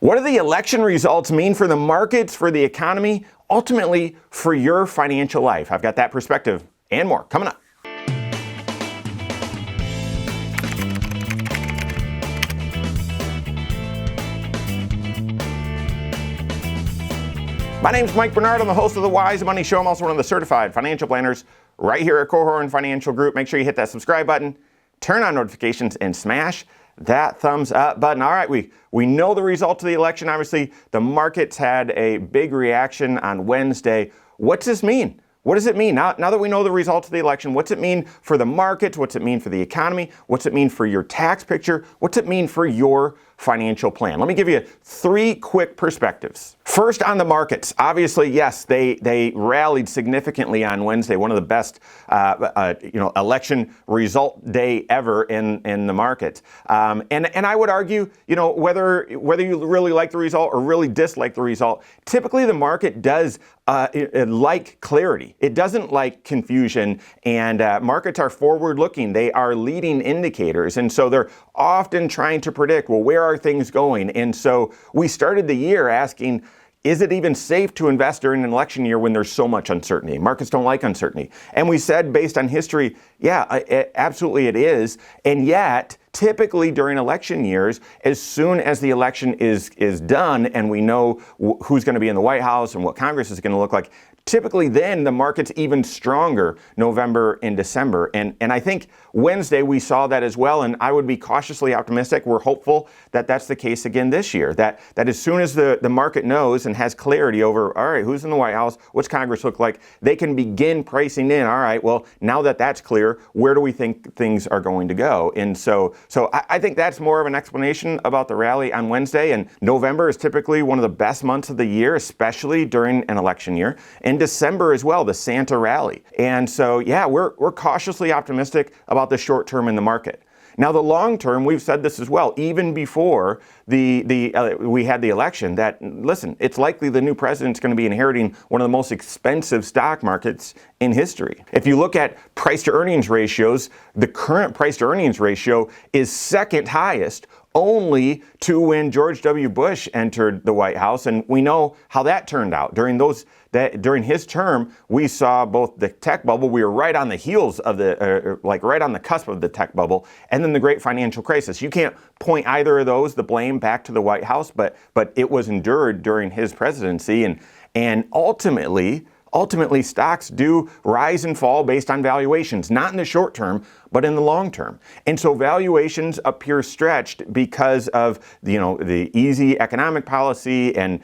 What do the election results mean for the markets, for the economy, ultimately for your financial life? I've got that perspective and more coming up. My name's Mike Bernard. I'm the host of the Wise Money Show. I'm also one of the certified financial planners right here at Korhorn Financial Group. Make sure you hit that subscribe button, turn on notifications, and smash that thumbs up button. All right, we know the results of the election. Obviously, the markets had a big reaction on Wednesday. What's this mean? What does it mean? Now that we know the results of the election, what's it mean for the markets? What's it mean for the economy? What's it mean for your tax picture? What's it mean for your financial plan? Let me give you 3 quick perspectives. First, on the markets. Obviously, yes, they rallied significantly on Wednesday, one of the best election result day ever in the market. And I would argue, whether you really like the result or really dislike the result, typically the market does like clarity. It doesn't like confusion, and markets are forward-looking. They are leading indicators, and so they're often trying to predict, well, where are things going? And so we started the year asking, is it even safe to invest during an election year when there's so much uncertainty? Markets don't like uncertainty. And we said, based on history, absolutely it is. And yet, typically during election years, as soon as the election is done and we know who's going to be in the White House and what Congress is going to look like, typically then the market's even stronger November and December. And I think Wednesday we saw that as well, and I would be cautiously optimistic. We're hopeful that that's the case again this year, that as soon as the market knows and has clarity over, all right, who's in the White House, what's Congress look like, they can begin pricing in, all right, well, now that that's clear, where do we think things are going to go? And so I think that's more of an explanation about the rally on Wednesday. And November is typically one of the best months of the year, especially during an election year. And December as well, the Santa rally. And so, we're cautiously optimistic about the short term in the market. Now, the long term, we've said this as well, even before we had the election, that, listen, it's likely the new president's going to be inheriting one of the most expensive stock markets in history. If you look at price to earnings ratios, the current price to earnings ratio is second highest only to when George W. Bush entered the White House, and we know how that turned out. During his term, we saw both the tech bubble. We were right on the heels of right on the cusp of the tech bubble, and then the great financial crisis. You can't point either of those, the blame, back to the White House, but it was endured during his presidency, and ultimately stocks do rise and fall based on valuations, not in the short term, but in the long term. And so valuations appear stretched because of the easy economic policy, and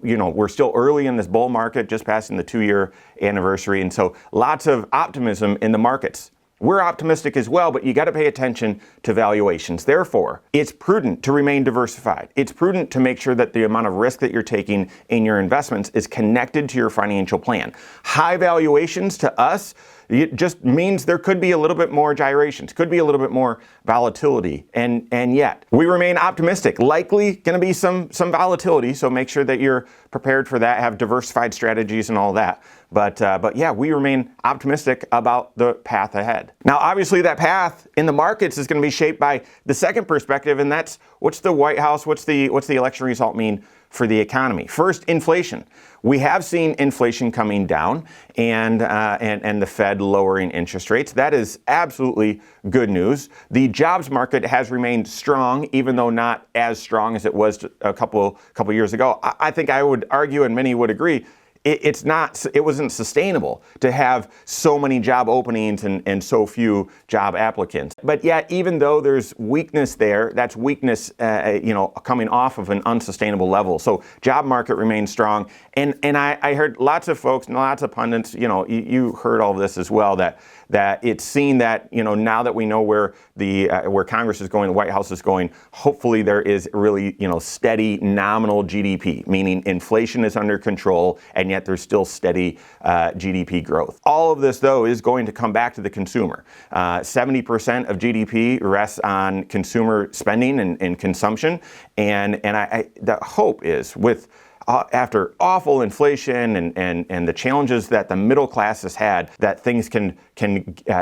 we're still early in this bull market, just passing the 2-year anniversary, and so lots of optimism in the markets. We're optimistic as well, but you got to pay attention to valuations. Therefore, it's prudent to remain diversified. It's prudent to make sure that the amount of risk that you're taking in your investments is connected to your financial plan. High valuations to us, it just means there could be a little bit more gyrations, could be a little bit more volatility, and yet we remain optimistic. Likely going to be some volatility, so make sure that you're prepared for that, have diversified strategies and all that. But we remain optimistic about the path ahead. Now, obviously, that path in the markets is going to be shaped by the second perspective, and that's what's the White House, what's the election result mean for the economy. First, inflation. We have seen inflation coming down, and the Fed lowering interest rates. That is absolutely good news. The jobs market has remained strong, even though not as strong as it was a couple years ago. I think I would argue, and many would agree, it wasn't sustainable to have so many job openings and so few job applicants. But yet, even though there's weakness there, that's weakness, coming off of an unsustainable level. So job market remains strong. And I heard lots of folks and lots of pundits, you heard all of this as well, that it's seen that, now that we know where Congress is going, the White House is going, hopefully there is really, steady nominal GDP, meaning inflation is under control, and yet there's still steady GDP growth. All of this, though, is going to come back to the consumer. 70% of GDP rests on consumer spending and consumption, and the hope is with after awful inflation and the challenges that the middle class has had, that things can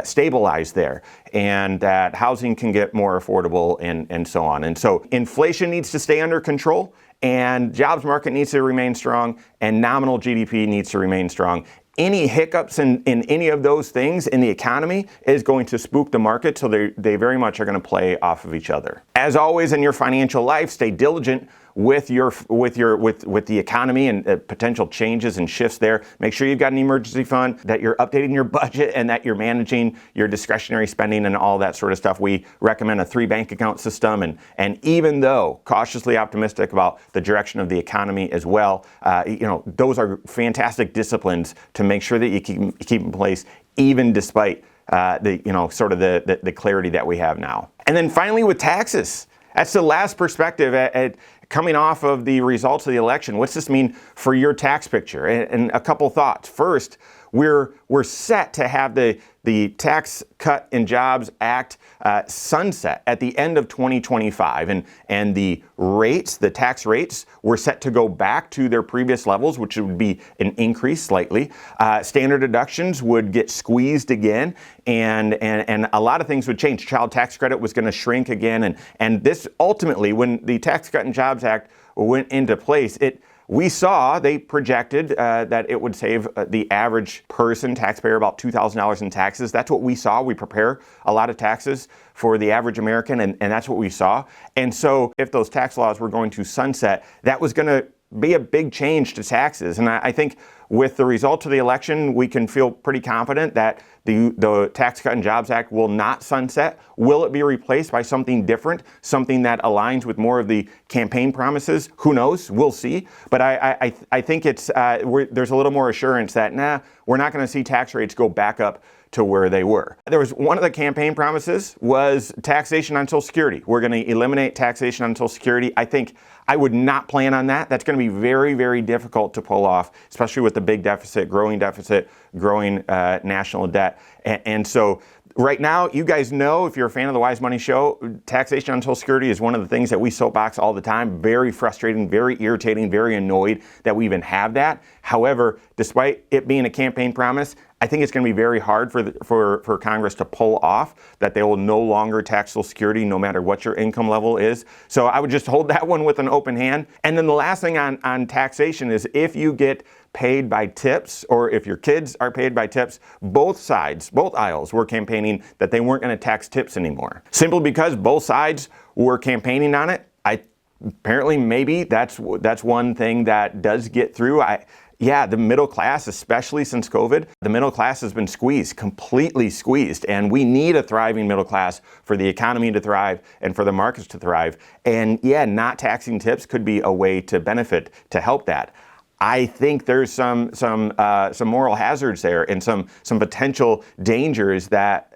stabilize there, and that housing can get more affordable and so on. And so inflation needs to stay under control, and jobs market needs to remain strong, and nominal GDP needs to remain strong. Any hiccups in any of those things in the economy is going to spook the market, so they very much are going to play off of each other. As always in your financial life, stay diligent with the economy and potential changes and shifts there. Make sure you've got an emergency fund, that you're updating your budget, and that you're managing your discretionary spending and all that sort of stuff. We recommend a 3 bank account system, and even though cautiously optimistic about the direction of the economy as well, those are fantastic disciplines to make sure that you keep in place, even despite the clarity that we have now. And then finally, with taxes. That's the last perspective at coming off of the results of the election. What's this mean for your tax picture? And a couple thoughts. First, we're set to have the Tax Cut and Jobs Act sunset at the end of 2025, and the tax rates were set to go back to their previous levels, which would be an increase slightly. Standard deductions would get squeezed again, and a lot of things would change. Child tax credit was going to shrink again, and this ultimately, when the Tax Cut and Jobs Act went into place, they projected that it would save the average person, taxpayer, about $2,000 in taxes. That's what we saw. We prepare a lot of taxes for the average American, and that's what we saw. And so if those tax laws were going to sunset, that was going to be a big change to taxes. And I think with the result of the election, we can feel pretty confident that the Tax Cut and Jobs Act will not sunset. Will it be replaced by something different, something that aligns with more of the campaign promises? Who knows? We'll see. But I think there's a little more assurance that, we're not going to see tax rates go back up to where they were. There was one of the campaign promises was taxation on Social Security. We're going to eliminate taxation on Social Security. I think I would not plan on that. That's going to be very, very difficult to pull off, especially with the big deficit, growing national debt. And so right now, you guys know, if you're a fan of the Wise Money Show, taxation on Social Security is one of the things that we soapbox all the time. Very frustrating, very irritating, very annoyed that we even have that. However, despite it being a campaign promise, I think it's going to be very hard for Congress to pull off that they will no longer tax Social Security no matter what your income level is. So I would just hold that one with an open hand. And then the last thing on taxation is, if you get paid by tips, or if your kids are paid by tips, both aisles were campaigning that they weren't going to tax tips anymore. Simply because both sides were campaigning on it. Apparently, maybe that's one thing that does get through. The middle class, especially since COVID, the middle class has been squeezed, completely squeezed. And we need a thriving middle class for the economy to thrive and for the markets to thrive. And not taxing tips could be a way to benefit, to help that. I think there's some moral hazards there, and some potential dangers that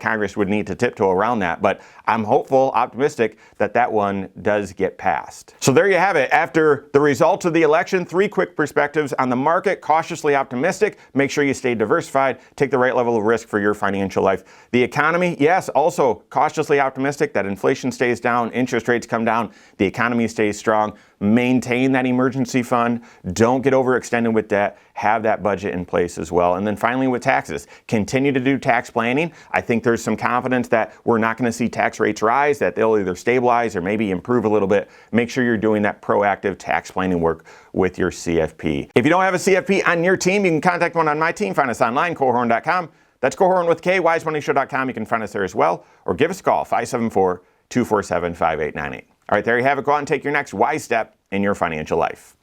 Congress would need to tiptoe around that. But I'm hopeful, optimistic that one does get passed. So there you have it. After the results of the election, 3 quick perspectives on the market. Cautiously optimistic. Make sure you stay diversified. Take the right level of risk for your financial life. The economy, yes, also cautiously optimistic that inflation stays down, interest rates come down, the economy stays strong. Maintain that emergency fund. Don't get overextended with debt. Have that budget in place as well. And then finally, with taxes, continue to do tax planning. I think there's some confidence that we're not going to see tax rates rise, that they'll either stabilize or maybe improve a little bit. Make sure you're doing that proactive tax planning work with your CFP. If you don't have a CFP on your team, you can contact one on my team. Find us online, Korhorn.com. That's Korhorn with K, wisemoneyshow.com. You can find us there as well, or give us a call, 574-247-5898. All right, there you have it. Go out and take your next wise step in your financial life.